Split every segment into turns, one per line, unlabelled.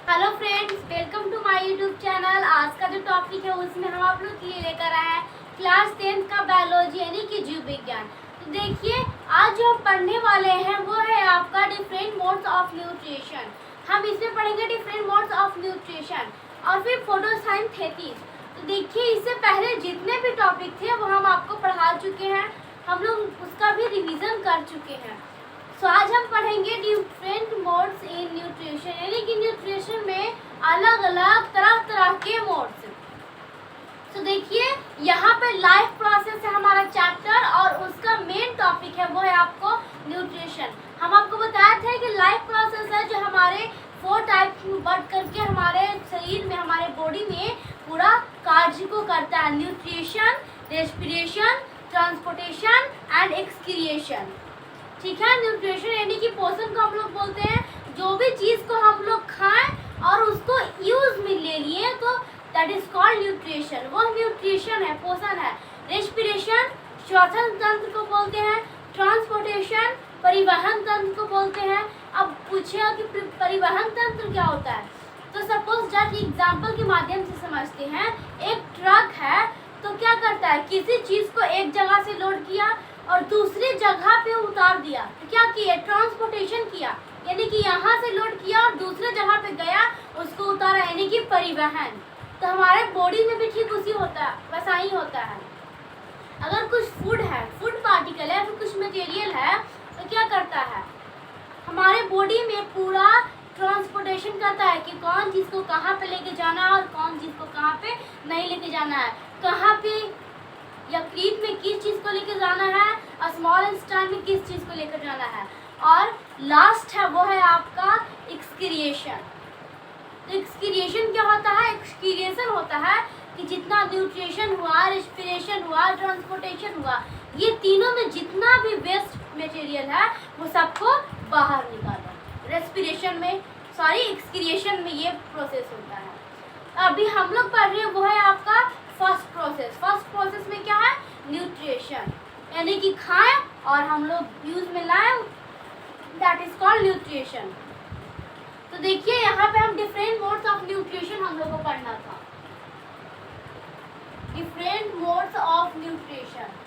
Hello friends, welcome to my YouTube channel. आज का जो टॉपिक है उसमें हम आप लोग के लिए लेकर आए हैं क्लास 10 का बायोलॉजी यानी कि जीव विज्ञान। तो देखिए, आज जो हम पढ़ने वाले हैं वो है आपका डिफरेंट मोड्स ऑफ न्यूट्रिशन। हम इसमें पढ़ेंगे डिफरेंट मोड्स ऑफ न्यूट्रिशन और फिर फोटोसिंथेसिस। तो देखिए, इससे पहले जितने भी टॉपिक थे वो हम आपको पढ़ा चुके हैं, हम लोग उसका भी रिविज़न कर चुके हैं। तो आज हम पढ़ेंगे डिफरेंट मोड्स इन न्यूट्रिशन, यानी कि न्यूट्रिशन में अलग अलग तरह तरह के मोड्स। तो देखिए, यहाँ पे लाइफ प्रोसेस है हमारा चैप्टर और उसका मेन टॉपिक है वो है आपको न्यूट्रिशन। हम आपको बताया था कि लाइफ प्रोसेस है जो हमारे 4 टाइप में बट करके हमारे शरीर में, हमारे बॉडी में पूरा कार्य को करता है। Nutrition, respiration, transportation and excretion. ठीक है, न्यूट्रिशन यानी कि पोषण को हम लोग बोलते हैं जो भी चीज़ को हम लोग खाएं और उसको यूज में ले लिए तो दैट इज कॉल्ड न्यूट्रिशन, वो न्यूट्रिशन है, पोषण है। रेस्पिरेशन श्वसन तंत्र को बोलते हैं। ट्रांसपोर्टेशन परिवहन तंत्र को बोलते हैं। अब पूछिए कि परिवहन तंत्र क्या होता है, तो सपोज जस्ट एग्जाम्पल के माध्यम से समझते हैं। एक ट्रक है तो क्या करता है, किसी चीज़ को एक जगह से लोड किया और दूसरी जगह पे उतार दिया, तो क्या किया, ट्रांसपोर्टेशन किया, यानी कि यहाँ से लोड किया और दूसरे जगह पे गया, उसको उतारा, यानी कि परिवहन। तो हमारे बॉडी में भी ठीक उसी होता है, वैसा ही होता है। अगर कुछ फूड है, फूड पार्टिकल है, फिर कुछ मटेरियल है, तो क्या करता है, हमारे बॉडी में पूरा ट्रांसपोर्टेशन करता है कि कौन चीज़ को कहाँ पे लेके जाना है और कौन चीज़ को कहाँ पे नहीं लेके जाना है, कहाँ पे या क्रीप में किस चीज़ को लेकर जाना है और स्मॉल इंस्टाइन में किस चीज़ को लेकर जाना है। और लास्ट है वो है आपका एक्सक्रिएशन। तो एक्सक्रिएशन क्या होता है, एक्सक्रिएशन होता है कि जितना न्यूट्रिशन हुआ, रेस्पिरेशन हुआ, ट्रांसपोर्टेशन हुआ, ये तीनों में जितना भी वेस्ट मटेरियल है वो सबको बाहर निकाला। रेस्पिरेशन में, सॉरी, एक्सक्रिएशन में ये प्रोसेस होता है। अभी हम लोग पढ़ रहे हैं वो है आपका फर्स्ट प्रोसेस। फर्स्ट प्रोसेस में क्या है, न्यूट्रिशन, यानी कि खाएं और हम लोग यूज में लाएं, दैट इज कॉल्ड न्यूट्रिशन। तो देखिए, यहाँ पे हम डिफरेंट मोड्स ऑफ न्यूट्रिशन हम लोग को पढ़ना था। Different modes of nutrition,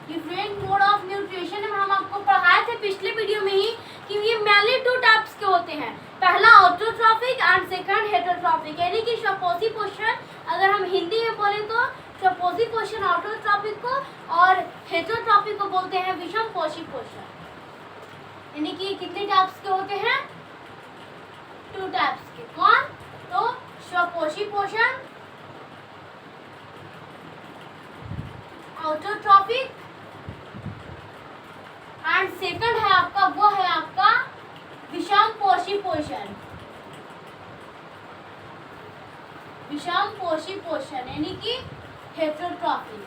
different mode of nutrition में हम आपको पढ़ाए थे पिछले वीडियो में ही कि ये मेनली 2 टाइप्स के होते हैं। पहला ऑटोट्रॉफिक एंड सेकंड हेटेरोट्रॉफिक, यानी कि स्वपोषी पोषण। अगर हम हिंदी में बोले तो स्वपोषी पोषण ऑटोट्रॉफिक को और हेटेरोट्रॉफिक को बोलते हैं विषम पोषी पोषण। यानी कि कितने टाइप्स के होते हैं, 2 टाइप्स के। कौन, तो स्वपोषी पोषण ऑटोट्रॉफिक एंड सेकंड है आपका, वो है आपका विषम पोषी पोषण। विषम पोषी पोषण यानी कि हेटेरोट्रॉफिक।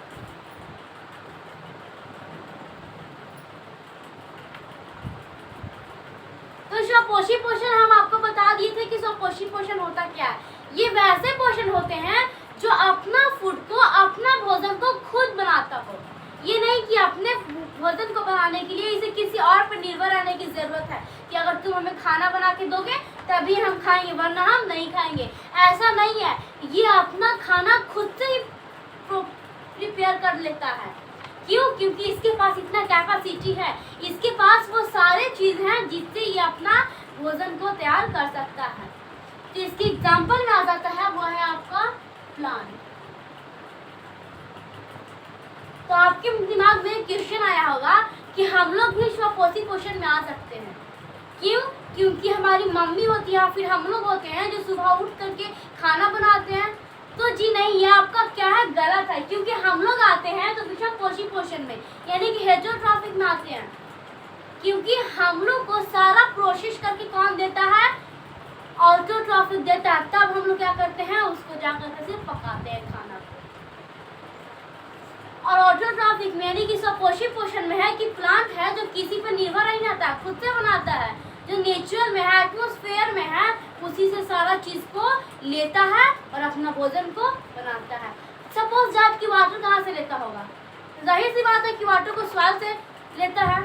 तो स्वपोषी पोषण हम आपको बता दिए थे कि स्वपोषी पोषण होता क्या है। ये वैसे पोषण होते हैं जो अपना फूड को, अपना भोजन को खुद बनाता हो। ये नहीं कि अपने भोजन को बनाने के लिए इसे किसी और पर निर्भर रहने की जरूरत है कि अगर तुम हमें खाना बना के दोगे तभी हम खाएंगे वरना हम नहीं खाएंगे, ऐसा नहीं है। ये अपना खाना खुद से ही प्रिपेयर कर लेता है। क्यों, क्योंकि इसके पास इतना कैपेसिटी है, इसके पास वो सारे चीज़ हैं जिससे ये अपना भोजन को तैयार कर सकता है। तो इसके एग्जाम्पल में आ जाता है वो है आपका प्लांट। तो आपके दिमाग में क्वेश्चन आया होगा कि हम लोग भी स्वपोषी पोषण में आ सकते हैं। क्यों, क्योंकि हमारी मम्मी होती है, फिर हम लोग होते हैं जो सुबह उठ करके खाना बनाते हैं। तो जी नहीं, ये आपका क्या है, गलत है। क्योंकि हम लोग आते हैं तो विषम पोषी पोषण में, यानी कि हेटेरोट्रॉफिक में आते हैं। क्योंकि हम लोग को सारा प्रोसेस करके कौन देता है, ऑटोट्रॉफिक देता है। तब हम लोग क्या करते हैं, उसको जाकर के पकाते हैं खाना को। और ऑटोट्रॉफिक में यानी कि स्वपोषी पोषण में है कि प्लांट है जो किसी पर निर्भर नहीं रहता, खुद से बनाता है, जो नेचुरल में है, एटमॉस्फेयर में है, उसी से सारा चीज को लेता है और अपना भोजन को बनाता है। सपोज दैट कि वाटर कहाँ से लेता होगा, जाहिर सी बात है कि वाटर को सॉइल से लेता है,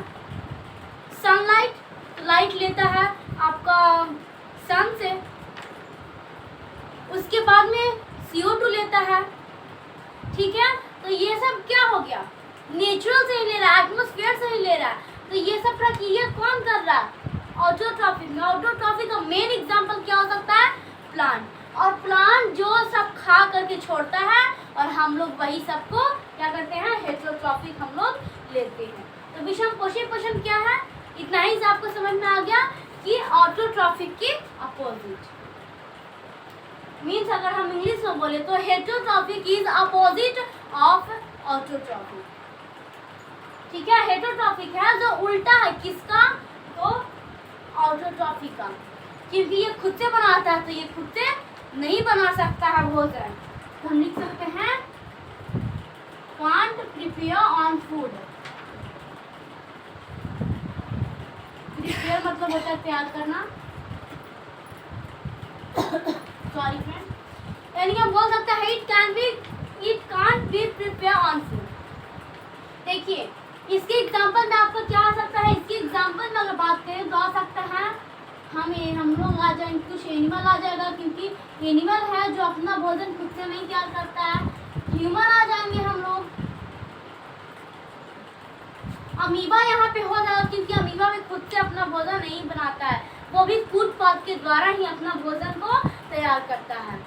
सनलाइट लाइट लेता है आपका सन से, उसके बाद में CO2 लेता है, ठीक है। तो ये सब क्या हो गया, नेचुरल से ही ले रहा है, एटमॉस्फेयर से ही ले रहा है। तो ये सब प्रक्रिया कौन कर रहा है, ऑटोट्रॉफी में। ऑटोट्रॉफी का मेन एग्जांपल क्या हो सकता है, प्लांट। और प्लांट जो सब खा करके छोड़ता है और हम लोग वही सबको क्या करते हैं, हेटेरोट्रॉफिक हम लोग लेते हैं। तो विषम पोषी पोषण क्या है, इतना ही से आपको समझ में आ गया कि ऑटोट्रॉफिक के अपोजिट मीन्स, अगर हम इंग्लिश में बोले तो heterotrophic is opposite of autotrophic, ठीक है। हेटेरोट्रॉफिक है जो उल्टा है किसका, तो ऑटोट्रॉफिक का, क्योंकि ये खुद से बनाता है तो ये खुद से नहीं बना सकता है भोजन। तो हम लिख सकते हैं can't prepare on food। Prepare मतलब होता है तैयार करना, सॉरी फ्रेंड, यानी हम बोल सकते हैं it can't be prepared on food। देखिए इसके एग्जांपल में आपको क्या आ सकता है, इसके एग्जांपल में अगर बात करें तो आ सकता है हम लोग आ जाएंगे, कुछ एनिमल आ जाएगा, क्योंकि एनिमल है जो अपना भोजन खुद से नहीं तैयार करता है। ह्यूमन आ जाएंगे हम लोग, अमीबा यहाँ पे हो जाएगा, क्योंकि अमीबा भी खुद से अपना भोजन नहीं बनाता है, वो भी फूड पाथ के द्वारा ही अपना भोजन को तैयार करता है।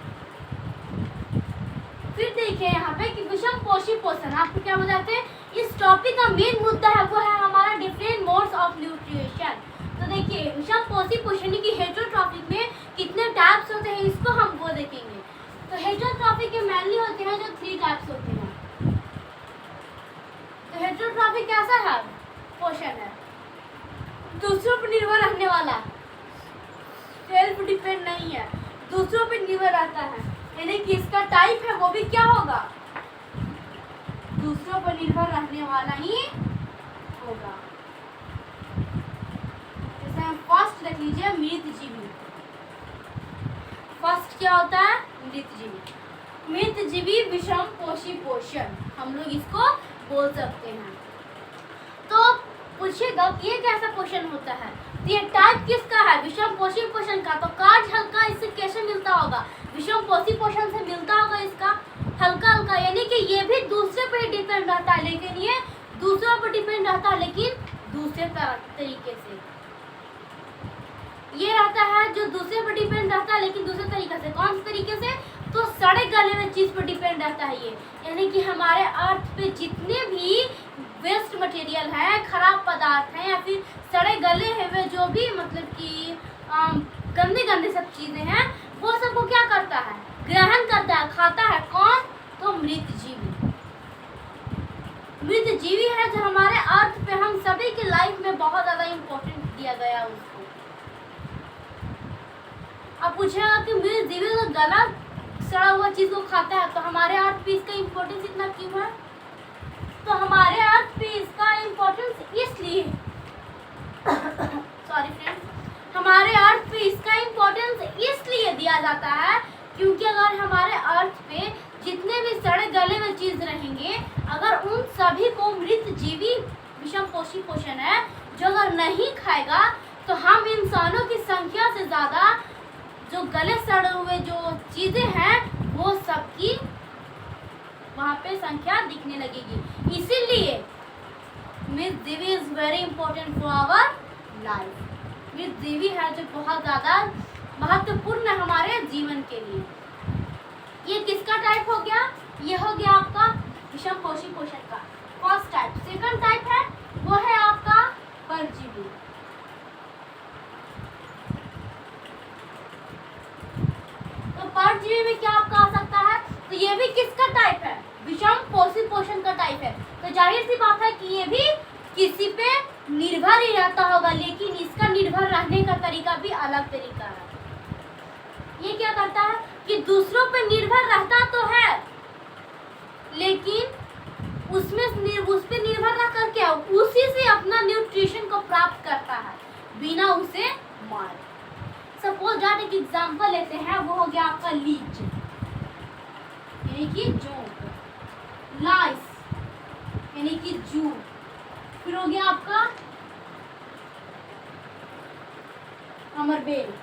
फिर देखिए यहाँ पे कि विषम पोषी पोषण, आपको क्या बताते हैं, इस टॉपिक का मेन मुद्दा है वो है हमारा डिफरेंट मोड्स ऑफ न्यूट्रिशन। तो देखिए विषम पोषी पोषण की हेटेरोट्रॉफिक में कितने टाइप्स होते हैं इसको हम वो देखेंगे। तो हेटेरोट्रॉफिक के मेनली होते हैं जो 3 टाइप्स होते हैं। तो हेटेरोट्रॉफिक कैसा है, पोषण है दूसरों पर निर्भर रहने वाला, सेल्फ डिपेंड नहीं है, दूसरों पर निर्भर रहता है, यानी कि इसका टाइप है वो भी क्या होगा, दूसरों पर निर्भर रहने वाला ही होगा। जैसे हम फर्स्ट देख लीजिए मृतजीवी। फर्स्ट क्या होता है, मृतजीवी। मृतजीवी विषम पोषी पोषण हम लोग इसको बोल सकते हैं। तो पूछिएगा कि ये कैसा पोषण होता है, तो ये टाइप किसका है, विषम पोषी पोषण का। तो कार्य हल्का इससे कैसे मिलता होगा, विषम पोषी पोषण से मिलता होगा इसका हल्का हल्का, यानी कि ये भी दूसरे पर डिपेंड रहता है, लेकिन ये दूसरों पर डिपेंड रहता है लेकिन दूसरे तरीके से। ये रहता है जो दूसरे पर डिपेंड रहता है लेकिन दूसरे तरीके से। कौन से तरीके से, तो सड़े गले हुए चीज पर डिपेंड रहता है ये, यानी कि हमारे अर्थ पे जितने भी वेस्ट मटेरियल है, खराब पदार्थ हैं या फिर सड़े गले हुए जो भी मतलब कि गंदे गंदे सब चीजें हैं, वो सबको क्या करता है, ग्रहण करता है, खाता है। कौन, तो मृतजीवी। मृतजीवी है जो हमारे अर्थ पे हम सभी के लाइफ में बहुत ज्यादा इम्पोर्टेंट दिया गया उसको। अब पूछेगा कि मृतजीवी तो गला सड़ा हुआ चीज को खाता है, तो हमारे अर्थ पे इसका इम्पोर्टेंस इतना क्यों है, तो हमारे अर्थ पे इसका इम्पोर्टेंस इसलिए सॉरी फ्रेंड्स, हमारे अर्थ पे इसका इम्पोर्टेंस इसलिए दिया जाता है क्योंकि अगर हमारे अर्थ पे जितने भी सड़े गले हुए चीज रहेंगे, अगर उन सभी को मृतजीवी विषम पोषी पोषण है जो अगर नहीं खाएगा, तो हम इंसानों की संख्या से ज्यादा जो गले सड़े हुए जो चीजें हैं वो सबकी वहाँ पे संख्या दिखने लगेगी। इसीलिए मृतजीवी is very important for our life. मृतजीवी है जो बहुत ज़्यादा महत्वपूर्ण है हमारे जीवन के लिए। ये किसका टाइप हो गया, ये हो गया आपका विषम पोषी पोषण का फर्स्ट टाइप। सेकंड टाइप है वो है आपका परजीवी। तो परजीवी में क्या आपका आ सकता है, तो ये भी किसका टाइप है, विषम पोषी पोषण का टाइप है। तो जाहिर सी बात है कि ये भी किसी पे निर्भर ही रहता होगा, लेकिन इसका निर्भर रहने का तरीका भी अलग तरीका है। ये क्या करता है कि दूसरों पे निर्भर रहता तो है, लेकिन उस पे निर्भर रह करके उसी से अपना न्यूट्रिशन को प्राप्त करता है बिना उसे मारे। सपोज दैट एक एग्जांपल लेते हैं, वो हो गया आपका लीच यानी कि जोंक, लाइस यानी कि जू। फिर हो गया आपका अमरबेल,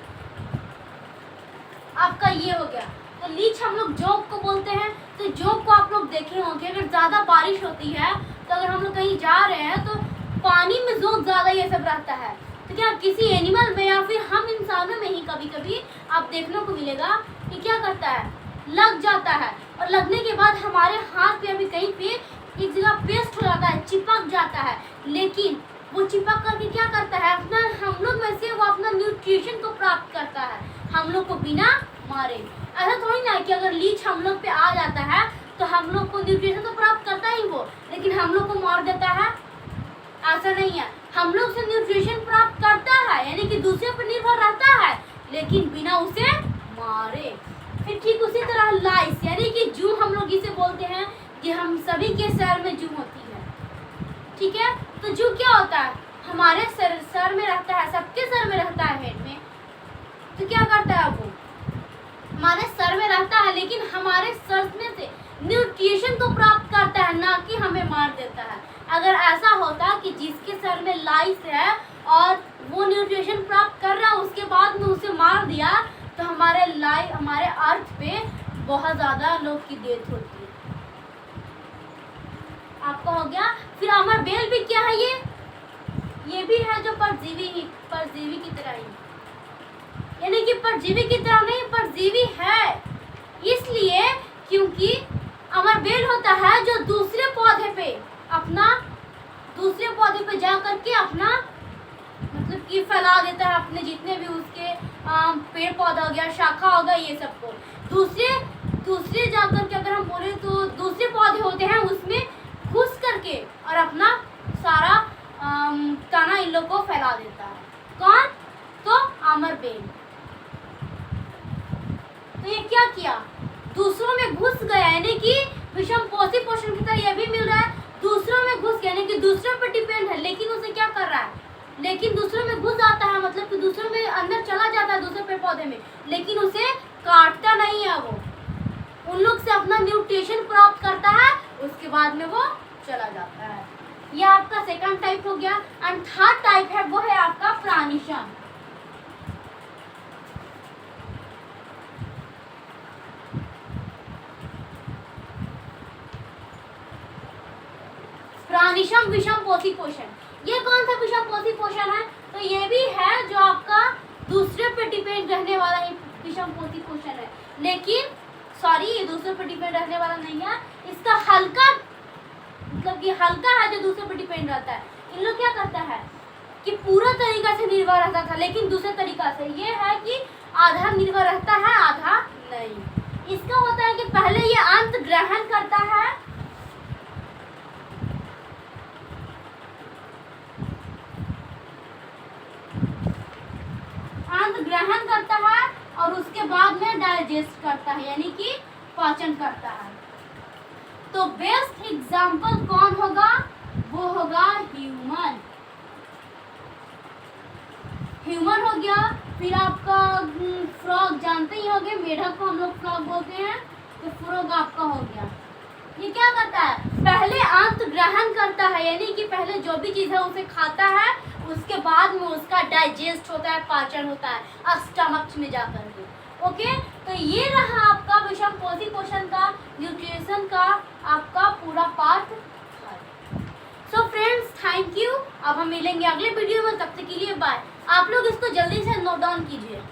आपका ये हो गया। तो लीच हम लोग जोंक को बोलते हैं। तो जोंक को आप लोग देखे होंगे, अगर ज़्यादा बारिश होती है तो अगर हम लोग कहीं जा रहे हैं तो पानी में जोंक ज़्यादा ये सब रहता है। तो क्या किसी एनिमल में या फिर हम इंसानों में ही कभी कभी आप देखने को मिलेगा कि क्या करता है, लग जाता है, और लगने के बाद हमारे हाथ पे अभी कहीं पे एक जगह पेस्ट हो जाता है, चिपक जाता है। लेकिन वो चिपक करके क्या करता है, अपना हम लोग में से वो अपना न्यूट्रिशन को प्राप्त करता है, हम लोग को बिना मारे। ऐसा थोड़ी ना कि अगर लीच हम लोग पे आ जाता है तो हम लोग को न्यूट्रिशन तो प्राप्त करता ही वो, लेकिन हम लोग को मार देता है, ऐसा नहीं है। हम लोग से न्यूट्रिशन प्राप्त करता है, यानी कि दूसरे पर निर्भर रहता है, लेकिन बिना उसे मारे। फिर ठीक उसी तरह लाइस यानी कि जू हम लोग इसे बोलते हैं कि हम सभी के सर में जू होती है, ठीक है। तो जू क्या होता है, हमारे सर में रहता है, सबके सर में रहता है, हेड में। तो क्या करता है वो, हमारे सर में रहता है, लेकिन हमारे सर में से न्यूट्रिशन को प्राप्त करता है, ना कि हमें मार देता है। अगर ऐसा होता कि जिसके सर में लाइस है और वो न्यूट्रिशन प्राप्त कर रहा है, उसके बाद में उसे मार दिया, तो हमारे अर्थ पे बहुत ज़्यादा लोग की डेथ होती है। आपका हो गया। फिर अमरबेल भी क्या है, ये भी है जो परजीवी की तरह ही, यानी कि परजीवी की तरह नहीं, परजीवी है इसलिए क्योंकि अमरबेल होता है जो दूसरे पौधे पे जा करके अपना मतलब कि फैला देता है, अपने जितने भी उसके पेड़ पौधा हो गया, शाखा हो गया, ये सबको दूसरे जा करके, अगर हम बोले तो दूसरे पौधे होते हैं उसमें घुस करके और अपना सारा तना इन लोग को फैला देता है। कौन, तो अमरबेल। तो ये क्या किया, दूसरों में घुस गया, यानी कि विषम पोषण की तरह ये भी मिल रहा है, दूसरों में घुस गया, यानी कि दूसरों पर डिपेंड है, लेकिन उसे क्या कर रहा है, लेकिन दूसरों में घुस जाता है, मतलब कि दूसरों में अंदर चला जाता है, दूसरे पेड़ पौधे में, लेकिन उसे काटता नहीं है, वो उन लोग से अपना न्यूट्रिशन प्राप्त करता है, उसके बाद में वो चला जाता है। यह आपका सेकंड टाइप हो गया। एंड थर्ड टाइप है वो है आपका प्राणिशम। प्राणिशम विषम पोषी पोषण। ये कौन सा विषम पोषी पोषण है, तो ये भी है जो आपका दूसरे पे डिपेंड रहने वाला ही विषम पोषी पोषण है, लेकिन ये दूसरे पर डिपेंड रहने वाला नहीं है, इसका हल्का मतलब ये हल्का है जो दूसरे पर डिपेंड रहता है। इन लोग क्या करता है कि पूरा तरीका से निर्भर रहता था, लेकिन दूसरे तरीका से ये है कि आधा निर्भर रहता है, आधा नहीं। इसका होता है कि पहले ये अंत ग्रहण करता है, और उसके बाद में डाइजेस्ट करता है, यानी कि पाचन करता है। तो बेस्ट एग्जाम्पल कौन होगा, वो होगा ह्यूमन हो गया। फिर आपका फ्रॉग जानते ही होंगे, मेढक को हम लोग फ्रॉग बोलते हैं, तो फ्रॉग आपका हो गया। ये क्या करता है, पहले अंत ग्रहण करता है, यानी कि पहले जो भी चीज़ है उसे खाता है, उसके बाद में उसका डाइजेस्ट होता है, पाचन होता है स्टमक में जाकर के। ओके, तो ये रहा आपका विषम पोषी पोषण का, न्यूट्रिशन का आपका पूरा part. So friends, thank you. अब हम मिलेंगे अगले वीडियो में, तब तक के लिए बाय। आप लोग इसको जल्दी से नोट डाउन कीजिए।